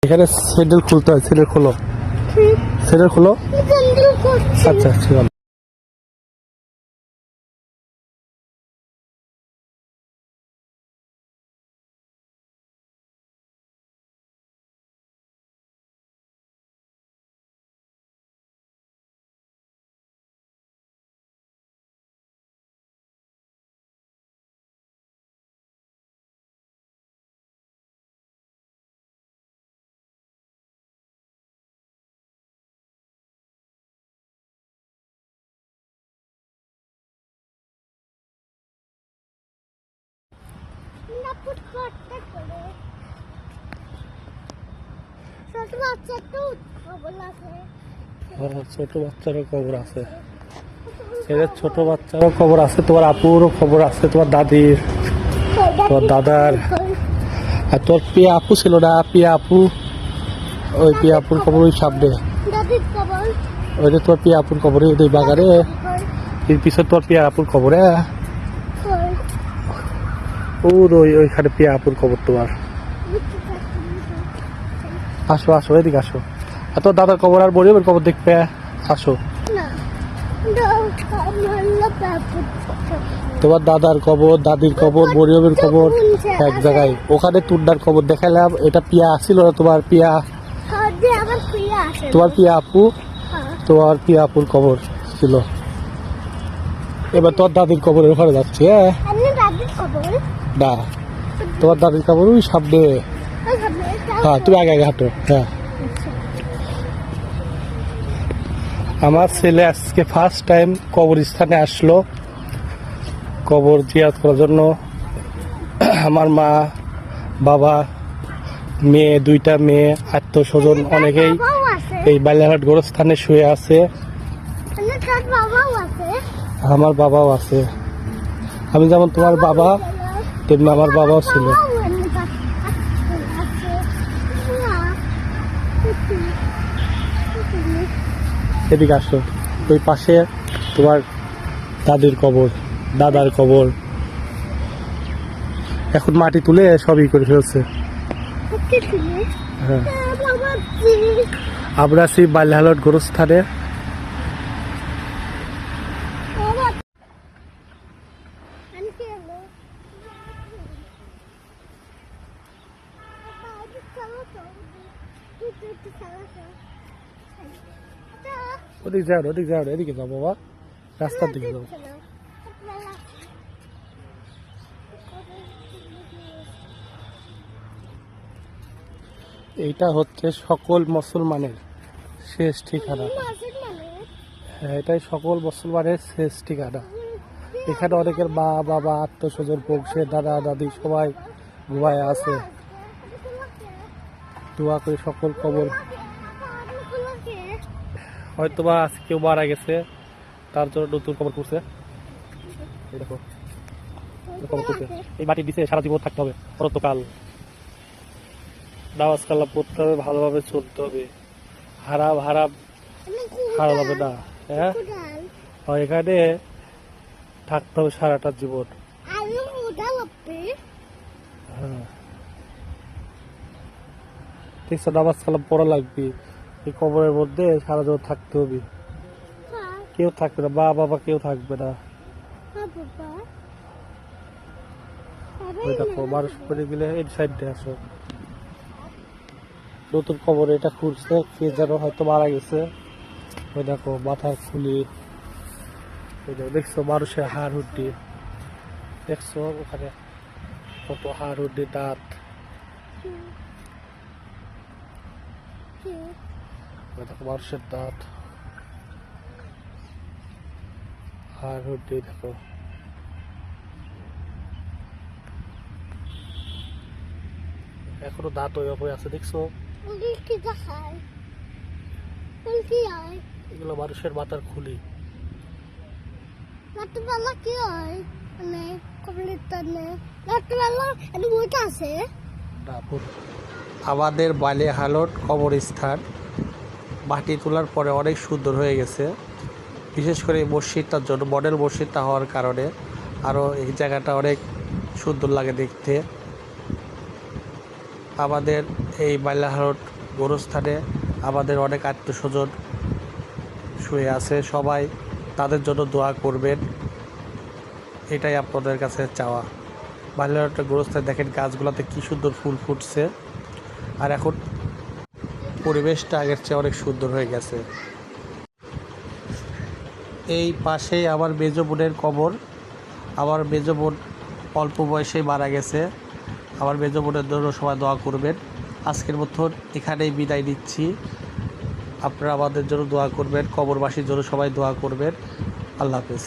এখানে স্যান্ডেল খুলতে হয়, স্যান্ডেল খোলো, স্যান্ডেল খোলো। আচ্ছা ঠিক আছে। ছোট বাচ্চারও খবর আছে, এদের ছোট বাচ্চারও খবর আছে, তোমার আপুরও খবর আছে, তোমার দাদির, তোমার দাদার। আর তোর পিয়া আপু ছিল না, পিয়া আপু, ওই পিয়া আপুর খবর ওই সামনে, ওই যে তোর পিয়া আপুর খবর ওই বাগানে, এর পিছনে তোর পিয়া আপুর খবর। হ্যাঁ ওইখানে পিয়া আপুর খবর তোমার। আসো আসো এদিকে আসো, আর তোর দাদার খবর আর বড়িবের খবর দেখবে, আসো। তোমার দাদার খবর, দাদির খবর, বড়িবের খবর এক জায়গায়, ওখানে তুন্ডার খবর দেখালাম। এটা পিয়া আসছিল না তোমার, পিয়া তোমার পিয়া আপু, তোমার পিয়া আপুর খবর ছিল। এবার তোর দাদির খবরের ওখানে যাচ্ছি। হ্যাঁ না, তোমার দাদির খবর ওই সামনে। হ্যাঁ তুমি আগে আগে হাঁটো। হ্যাঁ আমার ছেলে আজকে ফার্স্ট টাইম কবরস্থানে আসলো কবর জিয়ারত করার জন্য। আমার মা, বাবা, মেয়ে, দুইটা মেয়ে, আত্মীয় স্বজন অনেকেই এই বালিয়াঘাট গোরস্থানে শুয়ে আছে। আমার বাবাও আছে, আমি যেমন তোমার বাবা তেমনি আমার বাবাও ছিল। এদিকে আসো, ওই পাশে তোমার দাদির কবর, দাদার কবর, এখন মাটি তুলে সবই করে ফেলছে। হ্যাঁ আমরা আছি বালিয়াঘাট গোরস্থানে। ওদিকে যাও, ওদিকে যাও, এদিকে যাও বাবা, রাস্তার দিকে যাও। এইটা হচ্ছে সকল মুসলমানের শেষ ঠিকানা। হ্যাঁ এটাই সকল মুসলমানের শেষ ঠিকানা। এখানে অনেকের মা, বাবা, আত্মীয় স্বজন, বংশের দাদা দাদি সবাই ঘুমায় আছে। দোয়া করে সকল কবর, হয়তো বা আজকে কেউ মারা গেছে তার জন্য নতুন কবর করছে। এই দেখো কবর করছে, এই মাটি দিছে, সারা জীবন থাকতে হবে অনন্তকাল। নামাজ কালাম পড়তে হবে, ভালোভাবে চলতে হবে, হারাম হারাম হারা যাবে না। হ্যাঁ এখানে থাকতে হবে সারাটা জীবন। হ্যাঁ ঠিক আছে, নামাজ কালাম পড়া লাগবে, এই কবরের মধ্যে সারা জীবন থাকতে হবে। কেউ থাকবে না, মা বাবা কেউ থাকবে না। দেখো মানুষ করে গেলে এই সাইডে আসো, নতুন কবর এটা খুঁজছে, কে যেন হয়তো মারা গেছে। ওই দেখো মাথার খুলি, ওই দেখছো মানুষের হাড় হুড্ডি, দেখছো ওখানে কত হাড় হুড্ডি, দাঁত। দেখো মানুষের দাঁত, হাড় হুড্ডি দেখো। এখনো দাঁত ওই আছে দেখছো। এগুলো মানুষের মাথার খুলি। আমাদের বালিয়াঘাট কবরস্থান মাটি তোলার পরে অনেক সুন্দর হয়ে গেছে, বিশেষ করে এই মসজিদটার জন্য, মডেল মসজিদটা হওয়ার কারণে আরও এই জায়গাটা অনেক সুন্দর লাগে দেখতে। আমাদের এই বালিয়াঘাট গোরস্থানে আমাদের অনেক আত্মীয়স্বজন শুয়ে আছে, সবাই তাদের জন্য দোয়া করবেন, এটাই আপনাদের কাছে চাওয়া। ভালো একটা গোরস্থানে দেখেন গাছগুলোতে কী সুন্দর ফুল ফুটছে, আর এখন পরিবেশটা আগের চেয়ে অনেক সুন্দর হয়ে গেছে। এই পাশেই আমার মেজো বোনের কবর। আমার মেজো বোন অল্প বয়সেই মারা গেছে। আমার মেজো বোনের জন্য সবাই দোয়া করবেন। আজকের মতন এখানেই বিদায় নিচ্ছি। আপনারা আমাদের জন্য দোয়া করবেন, কবরবাসীর জন্য সবাই দোয়া করবেন। আল্লাহ হাফেজ।